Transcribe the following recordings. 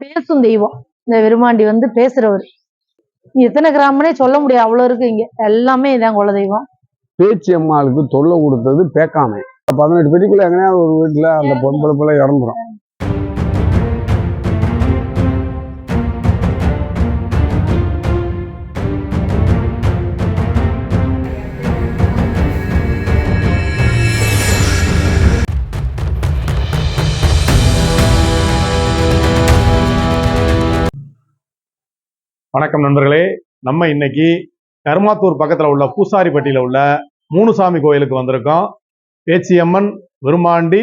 பேசும் தெய்வம். இந்த விருமாண்டி வந்து பேசுறவர். எத்தனை கிராமனே சொல்ல முடியாது, அவ்வளவு இருக்கு இங்க. எல்லாமே இதான் குல தெய்வம். பேச்சி அம்மாளுக்கு தொல்லை கொடுத்தது பேக்காமை. 18 பெட்டிக்குள்ள எங்கேயாவது ஒரு வீட்டுல அந்த பொம்பளை பிள்ளை இறந்துரும். வணக்கம் நண்பர்களே, நம்ம இன்னைக்கு கருமாத்தூர் பக்கத்துல உள்ள பூசாரிப்பட்டியில உள்ள மூணுசாமி கோயிலுக்கு வந்திருக்கோம். பேச்சியம்மன், விருமாண்டி,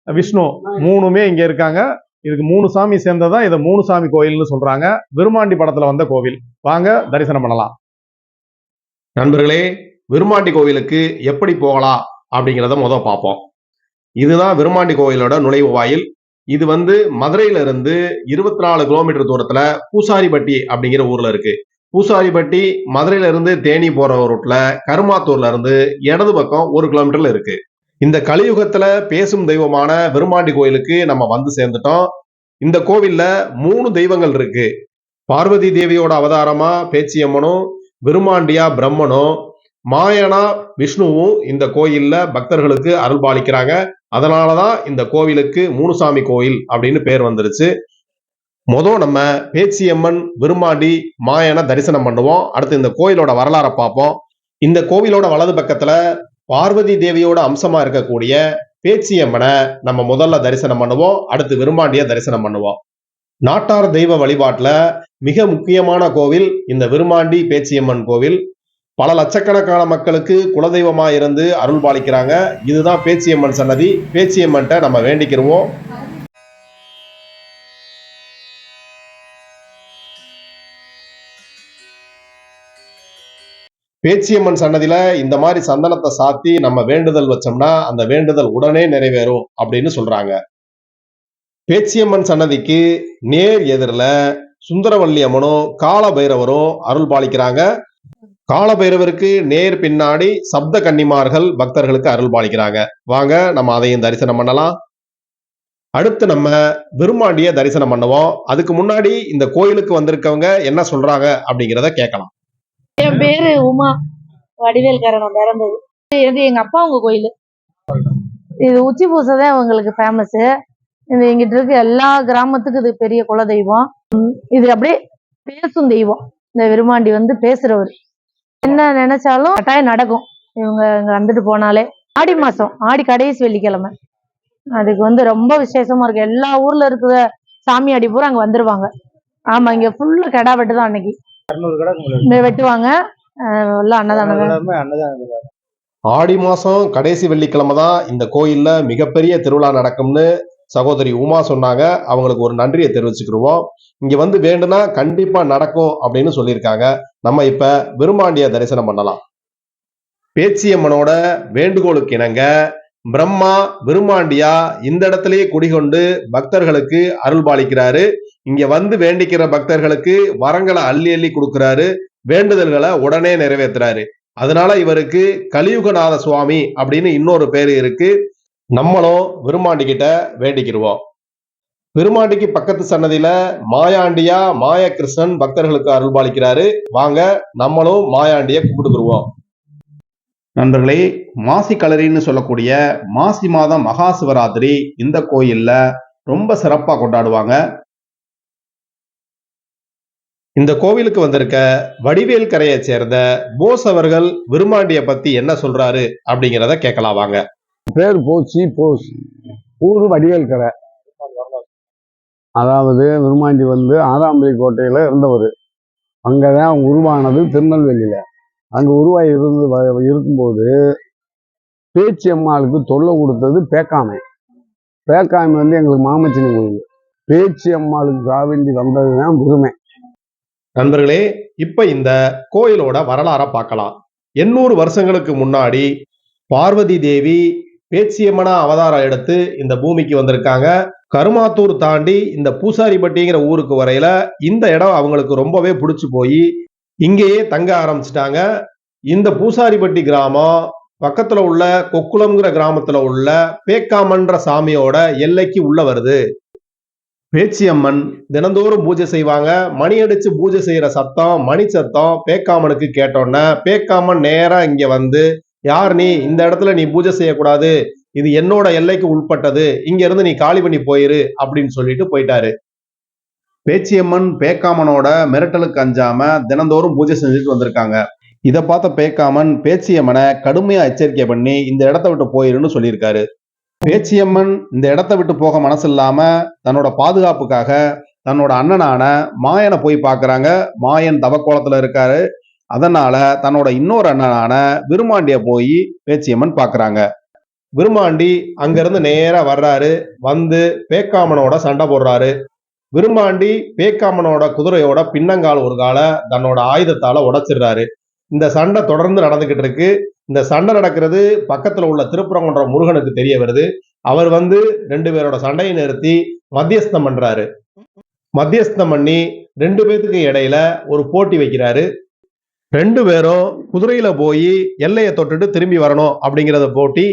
விஷ்ணு மூணுமே இங்க இருக்காங்க. இதுக்கு 3 சாமி சேர்ந்ததான் இதை மூணுசாமி கோயில்னு சொல்றாங்க. விருமாண்டி படத்துல வந்த கோவில். வாங்க தரிசனம் பண்ணலாம். நண்பர்களே, விருமாண்டி கோவிலுக்கு எப்படி போகலாம் அப்படிங்கிறத முதல் பார்ப்போம். இதுதான் விருமாண்டி கோயிலோட நுழைவு வாயில். இது வந்து மதுரையில இருந்து 24 கிலோமீட்டர் தூரத்துல பூசாரிப்பட்டி அப்படிங்கிற ஊர்ல இருக்கு. பூசாரிப்பட்டி மதுரையில இருந்து தேனி போற ரூட்ல கருமாத்தூர்ல இருந்து இடது பக்கம் 1 கிலோமீட்டர்ல இருக்கு. இந்த கலியுகத்துல பேசும் தெய்வமான விருமாண்டி கோயிலுக்கு நம்ம வந்து சேர்ந்துட்டோம். இந்த கோவில்ல 3 தெய்வங்கள் இருக்கு. பார்வதி தேவியோட அவதாரமா பேச்சியம்மனும், விருமாண்டியா பிரம்மனும், மாயனா விஷ்ணுவும் இந்த கோயில்ல பக்தர்களுக்கு அருள் பாலிக்கிறாங்க. அதனாலதான் இந்த கோவிலுக்கு மூணுசாமி கோயில் அப்படின்னு பேர் வந்துருச்சு. நம்ம பேச்சியம்மன், விருமாண்டி, மாயனை தரிசனம் பண்ணுவோம். அடுத்து இந்த கோயிலோட வரலாறை பார்ப்போம். இந்த கோவிலோட வலது பக்கத்துல பார்வதி தேவியோட அம்சமா இருக்கக்கூடிய பேச்சியம்மனை நம்ம முதல்ல தரிசனம் பண்ணுவோம். அடுத்து விருமாண்டிய தரிசனம் பண்ணுவோம். நாட்டார் தெய்வ வழிபாட்டுல மிக முக்கியமான கோவில் இந்த விருமாண்டி பேச்சியம்மன் கோவில். பல லட்சக்கணக்கான மக்களுக்கு குலதெய்வமா இருந்து அருள் பாலிக்கிறாங்க. இதுதான் பேச்சியம்மன் சன்னதி. பேச்சியம்மன்ட்ட நம்ம வேண்டிக்கிருவோம். பேச்சியம்மன் சன்னதியில இந்த மாதிரி சந்தனத்தை சாத்தி நம்ம வேண்டுதல் வச்சோம்னா அந்த வேண்டுதல் உடனே நிறைவேறும் அப்படின்னு சொல்றாங்க. பேச்சியம்மன் சன்னதிக்கு நேர் எதிரில சுந்தரவல்லி அம்மனும் கால பைரவரும் அருள் பாலிக்கிறாங்க. காலபைரவருக்கு நேர் பின்னாடி சப்த கன்னிமார்கள் பக்தர்களுக்கு அருள் பாலிக்கிறாங்க. வாங்க நம்ம அதையும் தரிசனம் பண்ணலாம். அடுத்து நம்ம விருமாண்டிய தரிசனம் பண்ணுவோம். அதுக்கு முன்னாடி இந்த கோயிலுக்கு வந்திருக்கவங்க என்ன சொல்றாங்க அப்படிங்கிறத கேட்கலாம். என் பேரு உமா, வடிவேல் காரணம் பிறந்தது. இது எங்க அப்பா உங்க கோயில். இது உச்சி பூசை தான் அவங்களுக்கு ஃபேமஸ். இது எங்கிட்ட இருக்க எல்லா கிராமத்துக்கும் இது பெரிய குல தெய்வம். இது அப்படியே பேசும் தெய்வம். இந்த விருமாண்டி வந்து பேசுறவர். என்ன நினைச்சாலும் கட்டாயம் நடக்கும். இவங்க இங்க வந்துட்டு போனாலே ஆடி மாசம், ஆடி கடைசி வெள்ளிக்கிழமை அதுக்கு வந்து ரொம்ப விசேஷமா இருக்கு. எல்லா ஊர்ல இருக்கிற சாமி அடி பூரா அங்க வந்துருவாங்க. ஆமா, இங்க ஃபுல்லா கெடா வெட்டு தான். அன்னைக்கு 200 வெட்டுவாங்க. எல்லாம் அன்னதானம். ஆடி மாசம் கடைசி வெள்ளிக்கிழமை தான் இந்த கோயில்ல மிகப்பெரிய திருவிழா நடக்கும்னு சகோதரி உமா சொன்னாங்க. அவங்களுக்கு ஒரு நன்றியை தெரிவிச்சுக்கிருவோம். இங்க வந்து வேண்டுனா கண்டிப்பா நடக்கும் அப்படின்னு சொல்லியிருக்காங்க. நம்ம இப்ப விருமாண்டிய தரிசனம் பண்ணலாம். பேச்சியம்மனோட வேண்டுகோளுக்கு இணங்க பிரம்மா விருமாண்டியா இந்த இடத்திலேயே குடிகொண்டு பக்தர்களுக்கு அருள் பாலிக்கிறாரு. இங்க வந்து வேண்டிக்கிற பக்தர்களுக்கு வரங்களை அள்ளி அள்ளி கொடுக்கிறாரு. வேண்டுதல்களை உடனே நிறைவேற்றுறாரு. அதனால இவருக்கு கலியுகநாத சுவாமி அப்படின்னு இன்னொரு பேரு இருக்கு. நம்மளும் விருமாண்டி கிட்ட வேண்டிக்கிருவோம். விருமாண்டிக்கு பக்கத்து சன்னதியில மாயாண்டியா மாய கிருஷ்ணன் பக்தர்களுக்கு அருள் பாலிக்கிறாரு. வாங்க நம்மளும் மாயாண்டிய கும்பிட்டுக்குருவோம். நண்பர்களே, மாசி களரின்னு சொல்லக்கூடிய மாசி மாதம் மகா சிவராத்திரி இந்த கோயில்ல ரொம்ப சிறப்பா கொண்டாடுவாங்க. இந்த கோவிலுக்கு வந்திருக்க வடிவேல் கரையை சேர்ந்த போஸ் அவர்கள் விருமாண்டிய பத்தி என்ன சொல்றாரு அப்படிங்கிறத கேட்கலாம். வாங்க. பேர் போஸ், ஊரு வடிவேல் கரை. அதாவது விருமாண்டி வந்து ஆதாம்பரி கோட்டையில இருந்தவர். அங்கதான் உருவானது திருநெல்வேலியில. அங்க உருவாகி இருக்கும்போது பேச்சி அம்மாளுக்கு தொல்லை கொடுத்தது பேக்காமை. பேக்காமை வந்து எங்களுக்கு மாமச்சினி கோயில். பேச்சி அம்மாளுக்கு காவேண்டி வந்ததுதான் முருமை. நண்பர்களே, இப்ப இந்த கோயிலோட வரலாறை பார்க்கலாம். 800 வருஷங்களுக்கு முன்னாடி பார்வதி தேவி பேச்சியம்மனா அவதாரம் எடுத்து இந்த பூமிக்கு வந்திருக்காங்க. கருமாத்தூர் தாண்டி இந்த பூசாரிப்பட்டிங்கிற ஊருக்கு வரையில இந்த இடம் அவங்களுக்கு ரொம்பவே பிடிச்சு போய் இங்கேயே தங்க ஆரம்பிச்சிட்டாங்க. இந்த பூசாரிப்பட்டி கிராமம் பக்கத்துல உள்ள கொக்குளம்ங்கிற கிராமத்துல உள்ள பேக்காமன்ற சாமியோட எல்லைக்கு உள்ள வருது. பேச்சியம்மன் தினந்தோறும் பூஜை செய்வாங்க. மணி அடிச்சு பூஜை செய்யற சத்தம், மணி சத்தம் பேக்காமனுக்கு கேட்டோன்னே பேக்காமன் நேரா இங்க வந்து, யார் நீ, இந்த இடத்துல நீ பூஜை செய்யக்கூடாது, இது என்னோட எல்லைக்கு உட்பட்டது, இங்க இருந்து நீ காலி பண்ணி போயிரு அப்படின்னு சொல்லிட்டு போயிட்டாரு. பேச்சியம்மன் பேக்காமனோட மிரட்டலுக்கு அஞ்சாம தினந்தோறும் பூஜை செஞ்சுட்டு வந்திருக்காங்க. இதை பார்த்த பேக்காமன் பேச்சியம்மனை கடுமையா எச்சரிக்கை பண்ணி இந்த இடத்த விட்டு போயிருன்னு சொல்லியிருக்காரு. பேச்சியம்மன் இந்த இடத்த விட்டு போக மனசு இல்லாம தன்னோட பாதுகாப்புக்காக தன்னோட அண்ணனான மாயனை போய் பார்க்கறாங்க. மாயன் தவக்கோலத்துல இருக்காரு. அதனால தன்னோட இன்னொரு அண்ணனான விருமாண்டிய போய் பேச்சியம்மன் பார்க்கறாங்க. விருமாண்டி அங்கிருந்து நேரா வர்றாரு. வந்து பேக்காமனோட சண்டை போடுறாரு. விருமாண்டி பேக்காமனோட குதிரையோட பின்னங்கால் ஒரு காலை தன்னோட ஆயுதத்தால உடைச்சிடுறாரு. இந்த சண்டை தொடர்ந்து நடந்துகிட்டு இருக்கு. இந்த சண்டை நடக்கிறது பக்கத்துல உள்ள திருப்பரங்குன்ற முருகனுக்கு தெரிய வருது. அவர் வந்து 2 பேரோட சண்டையை நிறுத்தி மத்தியஸ்தம் பண்றாரு. மத்தியஸ்தம் பண்ணி 2 பேத்துக்கு இடையில ஒரு போட்டி வைக்கிறாரு. 2 பேரும் குதிரையில போய் எல்லையை தொட்டுட்டு திரும்பி வரணும் அப்படிங்கிறத போட்டி.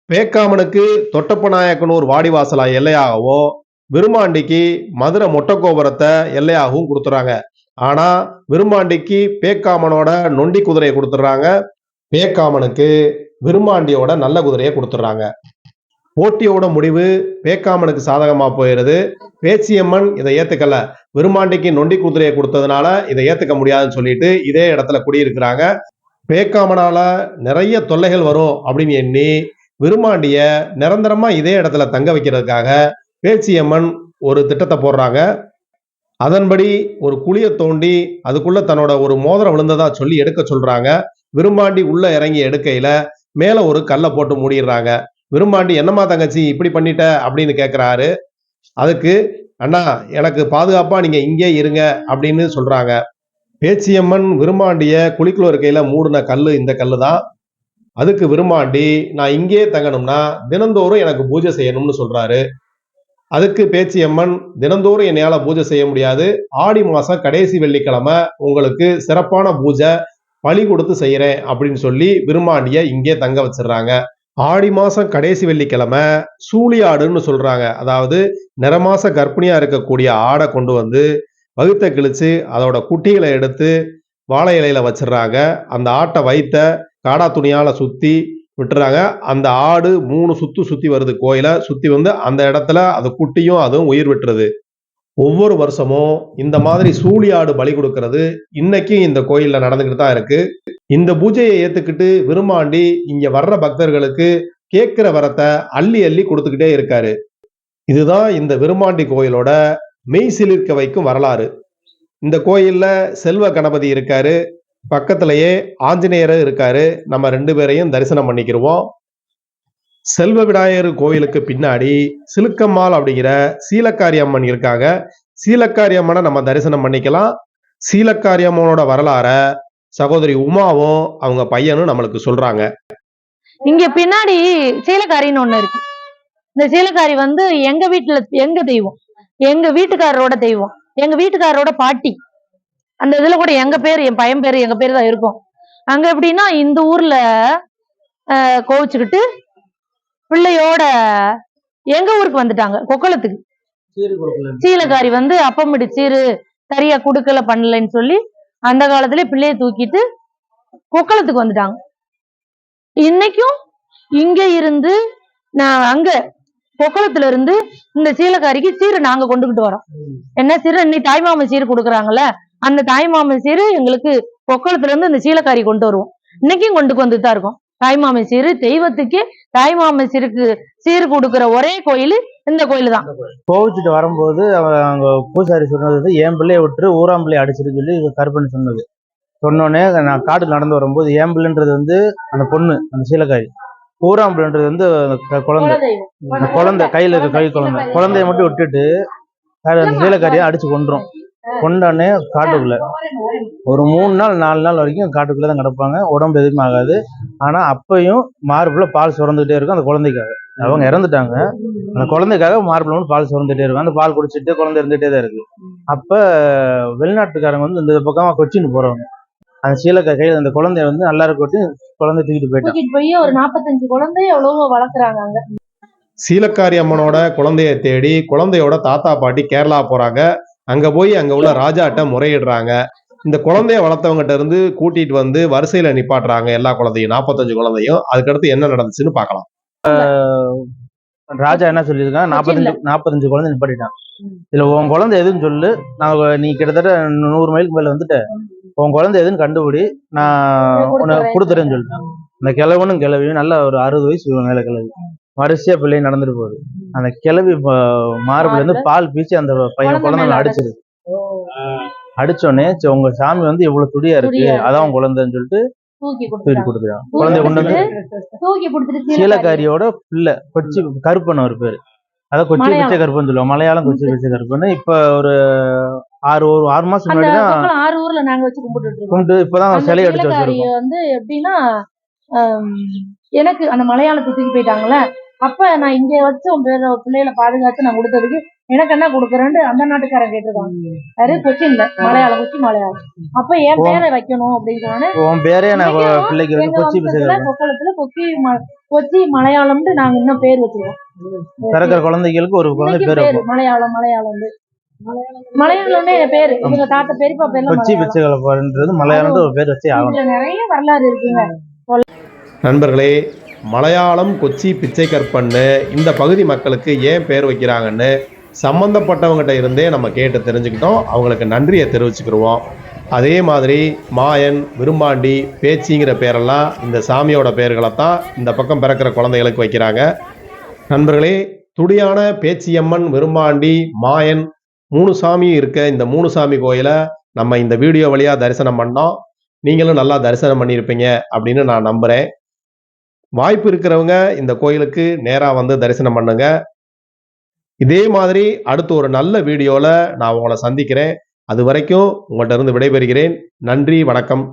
பேக்காமனுக்கு தொட்டப்பநாயக்கனூர் வாடிவாசலா எல்லையாகவும், விருமாண்டிக்கு மதுரை மொட்டக்கோபுரத்தை எல்லையாகவும் கொடுத்துறாங்க. ஆனா விருமாண்டிக்கு பேக்காமனோட நொண்டி குதிரையை கொடுத்துட்றாங்க. பேக்காமனுக்கு விருமாண்டியோட நல்ல குதிரையை கொடுத்துட்றாங்க. போட்டியோட முடிவு பேக்காமனுக்கு சாதகமா போயிருது. பேச்சியம்மன் இதை ஏத்துக்கல. விருமாண்டிக்கு நொண்டி குதிரையை கொடுத்ததுனால இதை ஏத்துக்க முடியாதுன்னு சொல்லிட்டு இதே இடத்துல குடியிருக்கிறாங்க. பேக்காமனால நிறைய தொல்லைகள் வரும் அப்படின்னு எண்ணி விருமாண்டிய நிரந்தரமா இதே இடத்துல தங்க வைக்கிறதுக்காக பேச்சியம்மன் ஒரு திட்டத்தை போடுறாங்க. அதன்படி ஒரு குழியை தோண்டி அதுக்குள்ள தன்னோட ஒரு மோதிரம் விழுந்ததா சொல்லி எடுக்க சொல்றாங்க. விரும்பாண்டி உள்ள இறங்கி எடுக்கையில மேல ஒரு கல்லை போட்டு மூடிடுறாங்க. விரும்பாண்டி என்னம்மா தங்கச்சி இப்படி பண்ணிட்ட அப்படின்னு கேட்கிறாரு. அதுக்கு அண்ணா எனக்கு பாதுகாப்பா நீங்க இங்கே இருங்க அப்படின்னு சொல்றாங்க. பேச்சியம்மன் விரும்பாண்டிய குழிக்குள்ள இருக்கையில மூடின கல்லு இந்த கல்லு தான். அதுக்கு விரும்பாண்டி நான் இங்கே தங்கணும்னா தினந்தோறும் எனக்கு பூஜை செய்யணும்னு சொல்றாரு. அதுக்கு பேச்சியம்மன் தினந்தோறும் என்னையால பூஜை செய்ய முடியாது, ஆடி மாசம் கடைசி வெள்ளிக்கிழமை உங்களுக்கு சிறப்பான பூஜை பலி கொடுத்து செய்யறேன் அப்படின்னு சொல்லி விரும்பாண்டிய இங்கே தங்க வச்சிடுறாங்க. ஆடி மாசம் கடைசி வெள்ளிக்கிழமை சூழியாடுன்னு சொல்றாங்க. அதாவது நிறமாச கர்ப்பிணியா இருக்கக்கூடிய ஆடை கொண்டு வந்து வகுத்த கிழிச்சு அதோட குட்டிகளை எடுத்து வாழை இலையில வச்சிடுறாங்க. அந்த ஆட்டை வைத்த காடா துணியால சுத்தி விட்டுறாங்க. அந்த ஆடு 3 சுத்தி வருது. கோயிலை சுத்தி வந்து அந்த இடத்துல அது குட்டியும் அதுவும் உயிர் விட்டுறது. ஒவ்வொரு வருஷமும் இந்த மாதிரி சூழி ஆடு பலி கொடுக்கறது இன்னைக்கும் இந்த கோயில்ல நடந்துகிட்டு தான் இருக்கு. இந்த பூஜையை ஏத்துக்கிட்டு விரும்பாண்டி இங்க வர்ற பக்தர்களுக்கு கேட்கிற வரத்தை அள்ளி அள்ளி கொடுத்துக்கிட்டே இருக்காரு. இதுதான் இந்த விரும்பாண்டி கோயிலோட மெய் சிலிர்க்க வைக்கும் வரலாறு. இந்த கோயில்ல செல்வ கணபதி இருக்காரு. பக்கத்திலேயே ஆஞ்சநேயர் இருக்காரு. நம்ம 2 பேரையும் தரிசனம் பண்ணிக்கிருவோம். செல்வ விநாயகர் கோயிலுக்கு பின்னாடி சிலுக்கம்மாள் அப்படிங்கிற சீலக்காரி அம்மன் இருக்காங்க. சீலக்காரி அம்மனை நம்ம தரிசனம் பண்ணிக்கலாம். சீலக்காரி அம்மனோட வரலாற சகோதரி உமாவும் அவங்க பையனும் நம்மளுக்கு சொல்றாங்க. இங்க பின்னாடி சீலக்காரின்னு ஒண்ணு இருக்கு. இந்த சீலக்காரி வந்து எங்க வீட்டுல எங்க தெய்வம், எங்க வீட்டுக்காரரோட தெய்வம், எங்க வீட்டுக்காரரோட பாட்டி. அந்த இதுல கூட எங்க பேரு, என் பையன் பேரு, எங்க பேரு தான் இருக்கும். அங்க எப்படின்னா இந்த ஊர்ல கோவிச்சுக்கிட்டு பிள்ளையோட எங்க ஊருக்கு வந்துட்டாங்க கொக்கலத்துக்கு. சீலக்காரி வந்து அப்பமிடி சீரு சரியா குடுக்கல பண்ணலன்னு சொல்லி அந்த காலத்துல பிள்ளைய தூக்கிட்டு கொக்கலத்துக்கு வந்துட்டாங்க. இன்னைக்கும் இங்க இருந்து நான் அங்க கொக்கலத்துல இருந்து இந்த சீலக்காரிக்கு சீரு நாங்க கொண்டுகிட்டு வரோம். என்ன சீரு, இன்னைக்கு தாய்மாமன் சீரு கொடுக்குறாங்கல்ல, அந்த தாய்மாமன் சீரு எங்களுக்கு கொக்கலத்துல இருந்து இந்த சீலக்காரி கொண்டு வருவோம். இன்னைக்கும் கொண்டு வந்துட்டு தான் இருக்கோம். தாய்மாமன் சீரு தெய்வத்துக்கே தாய்மாமன் சீருக்கு சீர் கொடுக்குற ஒரே கோயில் இந்த கோயில் தான். கோவிச்சுட்டு வரும்போது அவங்க பூசாரி சொன்னது வந்து என் பிள்ளைய விட்டு ஊராம் பிள்ளைய அடிச்சிட்டு சொல்லி கருப்பண்ணி சொன்னது. சொன்னோடனே நான் காட்டுக்கு நடந்து வரும்போது என் பிள்ளைன்றது வந்து அந்த பொண்ணு, அந்த சீலக்காரி. ஊராம் பிள்ளைன்றது வந்து குழந்தை. அந்த குழந்தை கையில இருக்க கை குழந்தை. குழந்தைய மட்டும் விட்டுட்டு அந்த சீலக்காரியை அடிச்சு கொண்டுரும். கொண்டானே காட்டுக்குள்ள ஒரு 3 நாள் 4 நாள் வரைக்கும் காட்டுக்குள்ள தான் கிடப்பாங்க. உடம்பு எதுவுமே ஆகாது. ஆனா அப்பையும் மார்புல பால் சுரந்துகிட்டே இருக்கும். அந்த குழந்தைக்காக அவங்க இறந்துட்டாங்க. அந்த குழந்தைக்காக மார்புல பால் சுரந்துட்டே இருக்கும். அந்த பால் குடிச்சிட்டு குழந்தை இருந்துகிட்டே தான் இருக்கு. அப்ப வெளிநாட்டுக்காரங்க வந்து இந்த பக்கமா கொச்சின்னு போறவங்க அந்த சீலக்காரி கையில அந்த குழந்தைய வந்து நல்லா இருக்கட்டி குழந்தை தூக்கிட்டு போயிட்டாங்க. போய் ஒரு 45 குழந்தை எவ்வளவோ வளர்க்குறாங்க அங்க. சீலக்காரி அம்மனோட குழந்தைய தேடி குழந்தையோட தாத்தா பாட்டி கேரளா போறாங்க. அங்க போய் அங்க உள்ள ராஜாட்ட முறையிடுறாங்க. இந்த குழந்தைய வளர்த்தவங்ககிட்ட இருந்து கூட்டிட்டு வந்து வரிசையில நிப்பாட்டுறாங்க எல்லா குழந்தையும், 45 குழந்தையும். அதுக்கடுத்து என்ன நடந்துச்சுன்னு பார்க்கலாம். ராஜா என்ன சொல்லியிருக்கான், கொச்சின்ல. 45 குழந்தை நிப்பாட்டிட்டான். இதுல உன் குழந்தை எதுன்னு சொல்லு, நீ கிட்டத்தட்ட 100 மைலுக்கு மேல வந்துட்ட, உன் குழந்தை எதுன்னு கண்டுபிடி, நான் உனக்கு கொடுத்துறேன்னு சொல்லிட்டான். அந்த கிழவனும் கிழவியும் நல்ல ஒரு 60 வயசு மேல கிழவி, வரிசையா பிள்ளை நடந்துட்டு போகுது. அந்த கிழவி மார்புல இருந்து பால் பீச்சு அந்த பையன் குழந்தை மேல அடிச்சிருது. அடிச்சோடனே உங்க சாமி வந்து இவ்வளவு துடியா இருக்கு, அதான் உன் குழந்தைன்னு சொல்லிட்டு தூக்கி தூக்கி கொடுத்துருக்கான். குழந்தைய கொண்டு வந்து தூக்கி கொடுத்துட்டு சீலக்காரியோட பிள்ளை கொச்சி கருப்பன் ஒரு பேரு, அதான் கொச்சி பிச்சை கருப்பன் சொல்லுவோம், மலையாளம் கொச்சி பிச்சை கருப்பன். இப்ப ஒரு 6 மாசம் அந்த முன்னாடிதான் பொங்கல் 6 ஊர்ல நாங்க வச்சு கும்பிட்டுட்டு இருக்கோம். கும்பிட்டு இப்பதான் அந்த சிலை அடிச்சு சீலக்காரிய வச்சிருக்கோம். வந்து எப்படின்னா எனக்கு அந்த மலையாளத்தை தூக்கி போயிட்டாங்கல்ல, அப்ப நான் இங்க வச்சு உன் பேர பிள்ளைகளை பாதுகாத்து நான் கொடுத்ததுக்கு எனக்கு என்ன கொடுக்குறேன்னு அந்த நாட்டுக்காரன் கேட்டிருக்காங்க. யாரு? கொச்சின்ல, மலையாளம், கொச்சி மலையாளம். அப்ப என் பேரை வைக்கணும் அப்படின்னு சொன்னோன்னே உன் பேரே நான் பிள்ளைக்கு வந்து எங்க கொச்சி பிச்சை வம்சத்துல கருப்பன். கொப்பளத்துல கொச்சி மலையாளம்னு நாங்க இன்னும் பேர் வச்சிருக்கோம். பிறக்கிற குழந்தைகளுக்கு ஒரு குழந்தை இன்னைக்கும் பேர் பேரு வைப்போம். மலையாளம்னு மலையாளம்னே என் பேரு. எங்க தாத்தா பெரியப்பா பேர்ல கொச்சி பிச்சை கருப்பன்றது மலையாளம் ஒரு பேர் வச்சே ஆகணும். இதுல நிறைய வரலாறு இருக்குங்க. நண்பர்களே, மலையாளம் கொச்சி பிச்சை கற்பன்னு இந்த பகுதி மக்களுக்கு ஏன் பேர் வைக்கிறாங்கன்னு சம்பந்தப்பட்டவங்ககிட்ட இருந்தே நம்ம கேட்டு தெரிஞ்சுக்கிட்டோம். அவங்களுக்கு நன்றியை தெரிவிச்சுக்கிடுவோம். அதே மாதிரி மாயன், விரும்பாண்டி, பேச்சிங்கிற பேரெல்லாம் இந்த சாமியோட பேர்களை தான் இந்த பக்கம் பிறக்கிற குழந்தைகளுக்கு வைக்கிறாங்க. நண்பர்களே, துடியான பேச்சியம்மன், விரும்பாண்டி, மாயன் 3 சாமி இருக்க இந்த 3 சாமி கோயிலை நம்ம இந்த வீடியோ வழியாக தரிசனம் பண்ணோம். நீங்களும் நல்லா தரிசனம் பண்ணியிருப்பீங்க அப்படின்னு நான் நம்புகிறேன். வாய்ப்பு இருக்கிறவங்க இந்த கோயிலுக்கு நேராக வந்து தரிசனம் பண்ணுங்க. இதே மாதிரி அடுத்து ஒரு நல்ல வீடியோவில் நான் உங்களை சந்திக்கிறேன். அது வரைக்கும் உங்கள்கிட்ட இருந்து விடைபெறுகிறேன். நன்றி, வணக்கம்.